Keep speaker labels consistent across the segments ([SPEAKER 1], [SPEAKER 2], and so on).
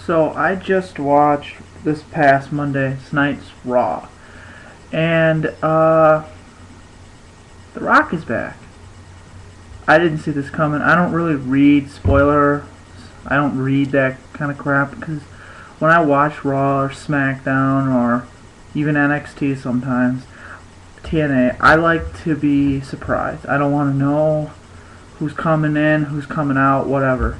[SPEAKER 1] So I just watched this past Monday night's Raw, and The Rock is back. I didn't see this coming. I don't really read spoilers. I don't read that kind of crap because when I watch Raw or SmackDown or even NXT sometimes, TNA, I like to be surprised. I don't want to know who's coming in, who's coming out, whatever.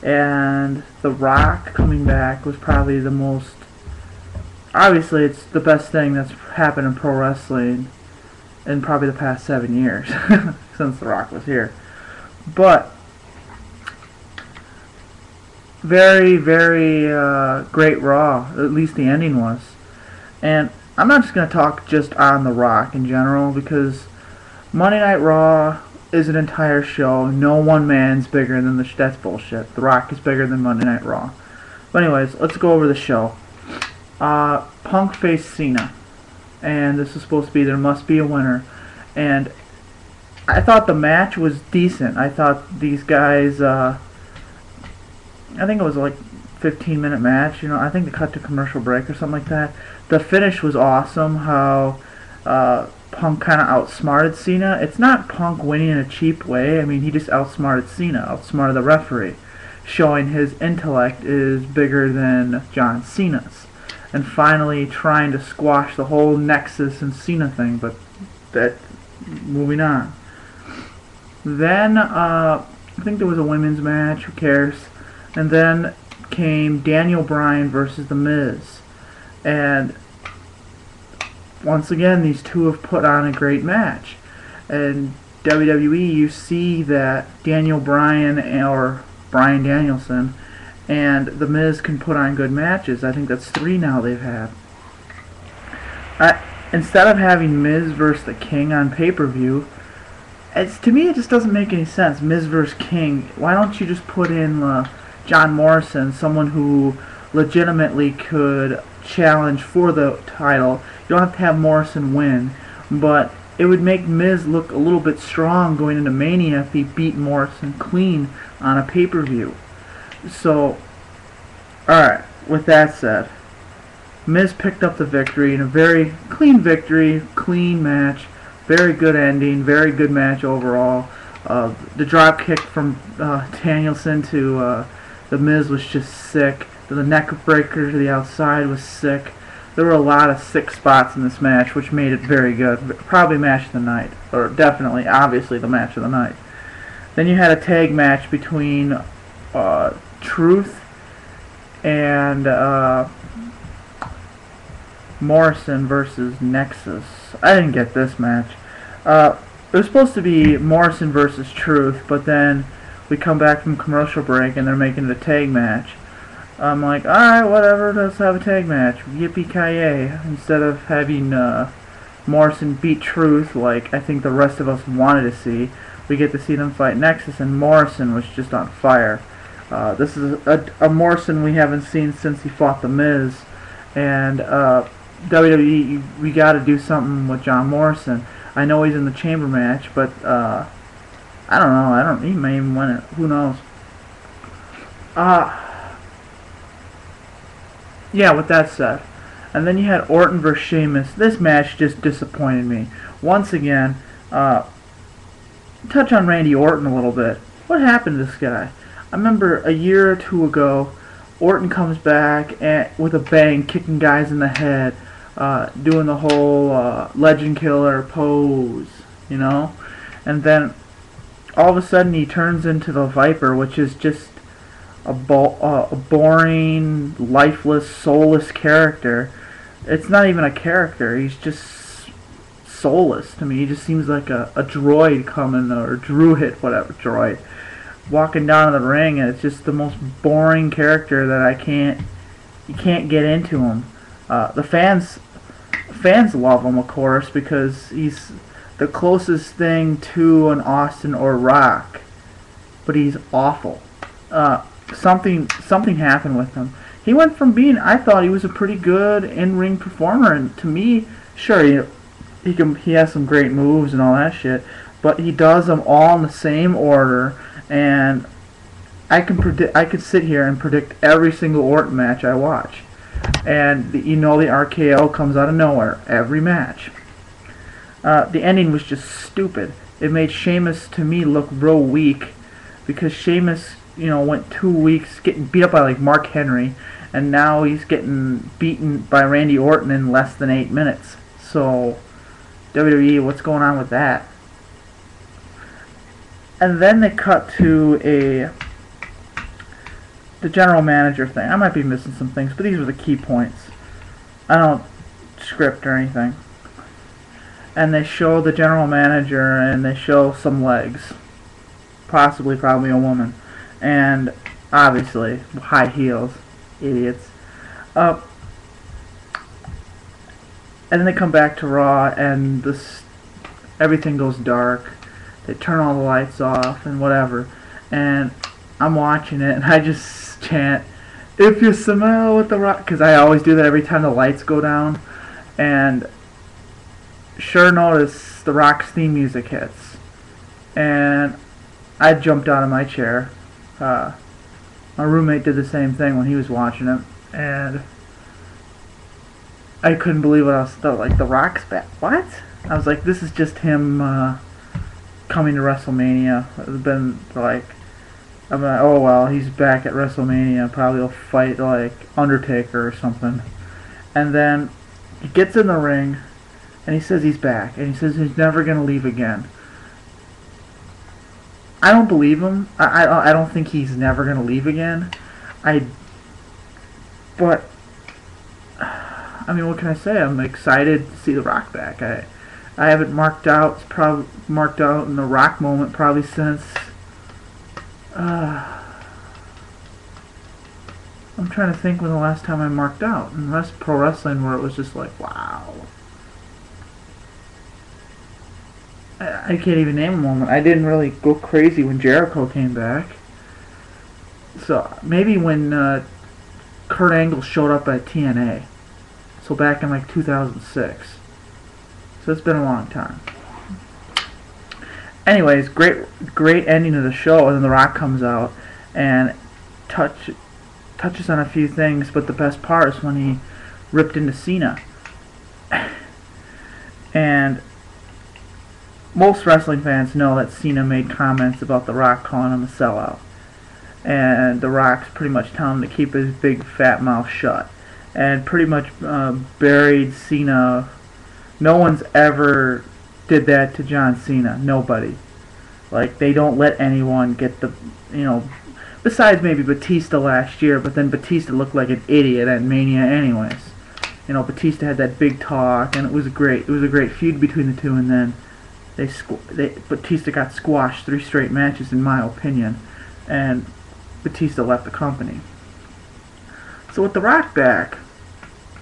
[SPEAKER 1] And The Rock coming back was probably the most. Obviously, it's the best thing that's happened in pro wrestling in probably the past 7 years since The Rock was here. But very, very great Raw. At least the ending was. And I'm not just going to talk just on The Rock in general because Monday Night Raw is an entire show. No one man's bigger than that's bullshit. The Rock is bigger than Monday Night Raw. But anyways, let's go over the show. Punk faced Cena, and this is supposed to be there must be a winner. And I thought the match was decent. I thought these guys. I think it was like 15-minute match. I think they cut to commercial break or something like that. The finish was awesome. How Punk kind of outsmarted Cena. It's not Punk winning in a cheap way. I mean, he just outsmarted Cena, outsmarted the referee, showing his intellect is bigger than John Cena's. And finally trying to squash the whole Nexus and Cena thing, but moving on. Then, I think there was a women's match, who cares? And then came Daniel Bryan versus The Miz. And once again, these two have put on a great match. And WWE, you see that Daniel Bryan, or Bryan Danielson, and The Miz can put on good matches. I think that's 3 now they've had. Instead of having Miz versus the King on pay-per-view, to me it just doesn't make any sense. Miz versus King. Why don't you just put in John Morrison, someone who legitimately could challenge for the title? You don't have to have Morrison win, but it would make Miz look a little bit strong going into Mania if he beat Morrison clean on a pay-per-view. So, alright, with that said, Miz picked up the victory in a very clean victory, clean match, very good ending, very good match overall. The drop kick from Danielson to The Miz was just sick. The neck breaker to the outside was sick. There were a lot of sick spots in this match, which made it very good. Probably match of the night, or definitely, obviously, the match of the night. Then you had a tag match between Truth and Morrison versus Nexus. I didn't get this match. It was supposed to be Morrison versus Truth, but then we come back from commercial break and they're making it a tag match. I'm like, alright, whatever, let's have a tag match. Yippee-ki-yay. Instead of having Morrison beat Truth like I think the rest of us wanted to see, we get to see them fight Nexus, and Morrison was just on fire. This is a Morrison we haven't seen since he fought The Miz, and WWE, we got to do something with John Morrison. I know he's in the chamber match, but I don't know. He may even win it. Who knows? Yeah. With that said, and then you had Orton versus Sheamus. This match just disappointed me once again. Touch on Randy Orton a little bit. What happened to this guy? I remember a year or two ago, Orton comes back with a bang, kicking guys in the head, doing the whole legend killer pose, and then all of a sudden he turns into the Viper, which is just a boring, lifeless, soulless character. It's not even a character. He's just soulless to me. He just seems like a droid coming, or druid, whatever, droid, walking down to the ring, and it's just the most boring character that you can't get into him. The fans love him, of course, because he's the closest thing to an Austin or Rock, but he's awful. Something happened with him. He went from being, I thought he was a pretty good in-ring performer, and to me, sure, he has some great moves and all that shit, but he does them all in the same order, and I could sit here and predict every single Orton match I watch, and the RKO comes out of nowhere every match. The ending was just stupid. It made Sheamus to me look real weak, because Sheamus, went 2 weeks getting beat up by like Mark Henry, and now he's getting beaten by Randy Orton in less than 8 minutes. So WWE, what's going on with that? And then they cut to the general manager thing. I might be missing some things, but these were the key points. I don't script or anything. And they show the general manager, and they show some legs, probably a woman, and obviously high heels, idiots. And then they come back to Raw, and everything goes dark. They turn all the lights off and whatever, and I'm watching it, and I just chant, "If you smell with the Rock," because I always do that every time the lights go down, and sure notice the Rock's theme music hits, and I jumped out of my chair. My roommate did the same thing when he was watching it, and I couldn't believe what I was like. The Rock's back. What? I was like, this is just him coming to WrestleMania. It's been like, I'm like, oh well, he's back at WrestleMania. Probably he'll fight like Undertaker or something. And then he gets in the ring, and he says he's back, and he says he's never gonna leave again. I don't believe him. I don't think he's never gonna leave again. But I mean, what can I say? I'm excited to see The Rock back. I haven't marked out in the Rock moment probably since I'm trying to think when the last time I marked out in pro wrestling where it was just like, wow. I can't even name a moment. I didn't really go crazy when Jericho came back. So maybe when Kurt Angle showed up at TNA. So back in like 2006. So it's been a long time. Anyways, great ending of the show, and then The Rock comes out and touches on a few things, but the best part is when he ripped into Cena. And most wrestling fans know that Cena made comments about The Rock calling him a sellout. And The Rock's pretty much telling him to keep his big fat mouth shut. And pretty much buried Cena. No one's ever did that to John Cena. Nobody. Like, they don't let anyone get the, besides maybe Batista last year, but then Batista looked like an idiot at Mania anyways. Batista had that big talk, and it was a great feud between the two, and then Batista got squashed 3 straight matches, in my opinion, and Batista left the company. So with The Rock back,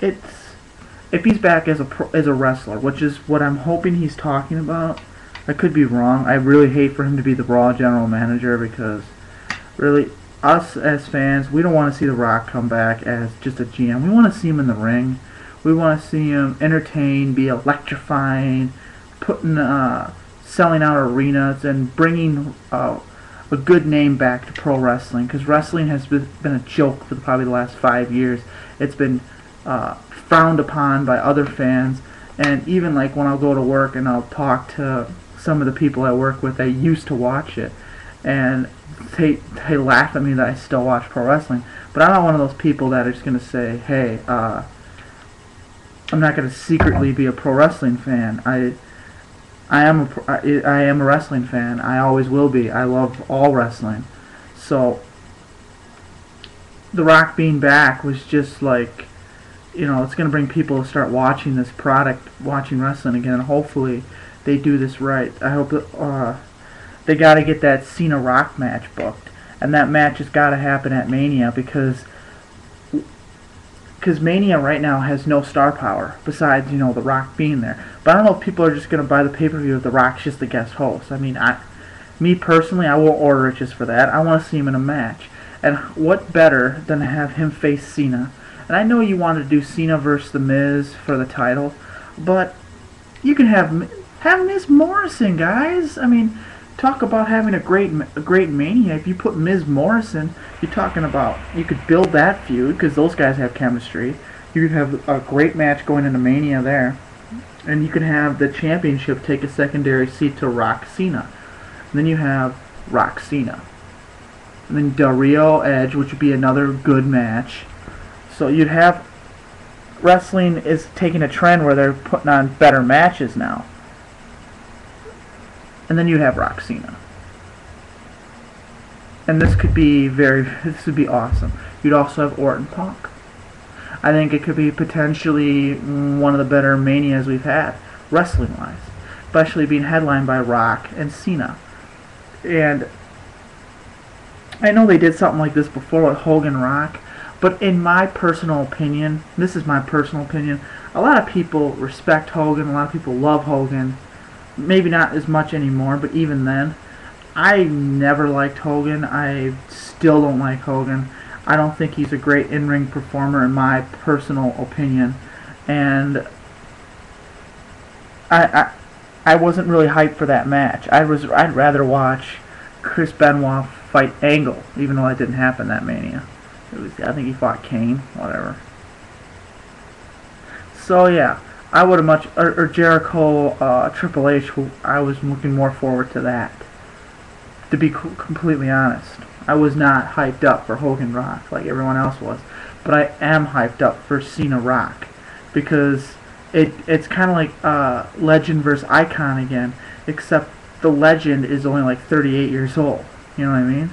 [SPEAKER 1] if he's back as a wrestler, which is what I'm hoping he's talking about. I could be wrong. I really hate for him to be the Raw general manager, because really, us as fans, we don't want to see The Rock come back as just a GM. We want to see him in the ring. We want to see him entertain, be electrifying, selling out arenas, and bringing a good name back to pro wrestling, because wrestling has been a joke for probably the last 5 years. It's been frowned upon by other fans, and even like when I'll go to work and I'll talk to some of the people I work with, they used to watch it, and they laugh at me that I still watch pro wrestling. But I'm not one of those people that are just going to say, hey, I'm not going to secretly be a pro wrestling fan. I am a wrestling fan. I always will be. I love all wrestling. So The Rock being back was just like, it's going to bring people to start watching this product, watching wrestling again. Hopefully they do this right. I hope that they got to get that Cena Rock match booked, and that match has got to happen at Mania, because Mania right now has no star power besides The Rock being there. But I don't know if people are just going to buy the pay-per-view if The Rock's just the guest host. I mean, me personally, I won't order it just for that. I want to see him in a match. And what better than to have him face Cena? And I know you wanted to do Cena versus The Miz for the title, but you can have Miz Morrison, guys. I mean, Talk about having a great Mania. If you put Miz Morrison, you're talking about you could build that feud because those guys have chemistry. You could have a great match going into Mania there, and you could have the championship take a secondary seat to Rock Cena. And then you have Rock Cena, and then Del Rio Edge, which would be another good match. So you'd have wrestling is taking a trend where they're putting on better matches now. And then you'd have Rock Cena. And this would be awesome. You'd also have Orton Punk. I think it could be potentially one of the better Manias we've had, wrestling-wise. Especially being headlined by Rock and Cena. And I know they did something like this before with Hogan Rock, but in my personal opinion, this is my personal opinion, a lot of people respect Hogan, a lot of people love Hogan. Maybe not as much anymore, but even then, I never liked Hogan. I still don't like Hogan. I don't think he's a great in-ring performer in my personal opinion. And I wasn't really hyped for that match. I'd rather watch Chris Benoit fight Angle, even though that didn't happen that Mania. I think he fought Kane, whatever. So yeah, I would have or Jericho, Triple H. I was looking more forward to that. To be completely honest, I was not hyped up for Hogan Rock like everyone else was, but I am hyped up for Cena Rock because it's kind of like legend versus icon again, except the legend is only like 38 years old. You know what I mean?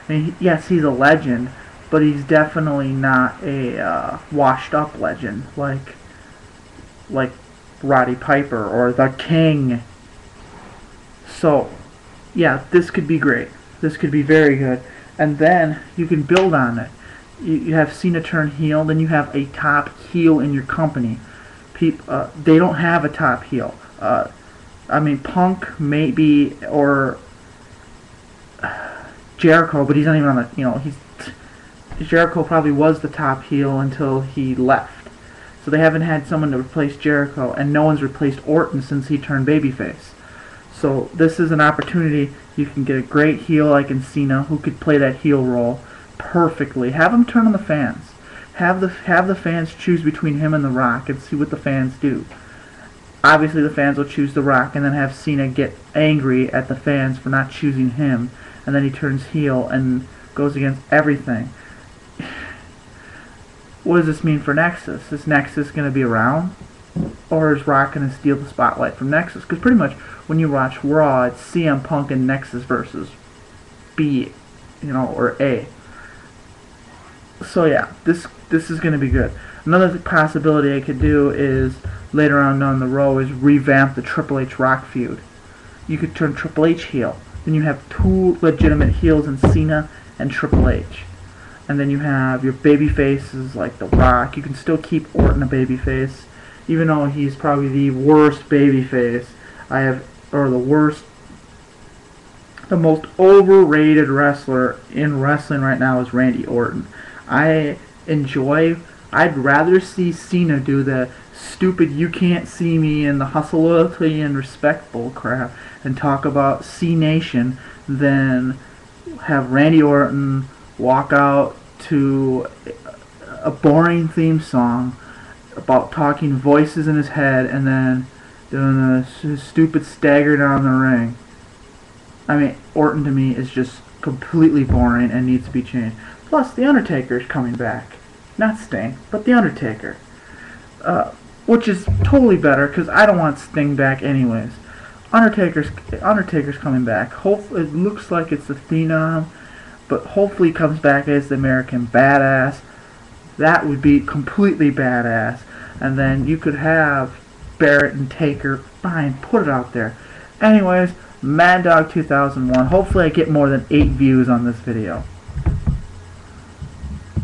[SPEAKER 1] I mean, yes, he's a legend, but he's definitely not a washed-up legend like Roddy Piper or the King. So, yeah, this could be great. This could be very good. And then you can build on it. You have Cena turn heel, then you have a top heel in your company. They don't have a top heel. I mean, Punk maybe, or Jericho, but he's not even on the, Jericho probably was the top heel until he left. So they haven't had someone to replace Jericho, and no one's replaced Orton since he turned babyface. So this is an opportunity. You can get a great heel like in Cena who could play that heel role perfectly. Have him turn on the fans. Have the fans choose between him and The Rock and see what the fans do. Obviously the fans will choose The Rock, and then have Cena get angry at the fans for not choosing him, and then he turns heel and goes against everything. What does this mean for Nexus? Is Nexus going to be around? Or is Rock going to steal the spotlight from Nexus? Because pretty much when you watch Raw, it's CM Punk and Nexus versus B, or A. So yeah, this is going to be good. Another possibility I could do is later on down the road is revamp the Triple H Rock feud. You could turn Triple H heel. Then you have two legitimate heels in Cena and Triple H. And then you have your baby faces like The Rock. You can still keep Orton a baby face, even though he's probably the worst baby face the most overrated wrestler in wrestling right now is Randy Orton. I'd rather see Cena do the stupid "you can't see me" and the hustle, loyalty, and respect bull crap and talk about C-Nation than have Randy Orton walk out to a boring theme song about talking voices in his head and then doing a stupid stagger down the ring. I mean, Orton to me is just completely boring and needs to be changed. Plus, The Undertaker's coming back. Not Sting, but The Undertaker. Which is totally better because I don't want Sting back anyways. Undertaker's coming back. Hopefully, it looks like it's the Phenom, but hopefully he comes back as the American Badass. That would be completely badass. And then you could have Barrett and Taker. Fine, put it out there. Anyways, Mad Dog 2001. Hopefully I get more than 8 views on this video.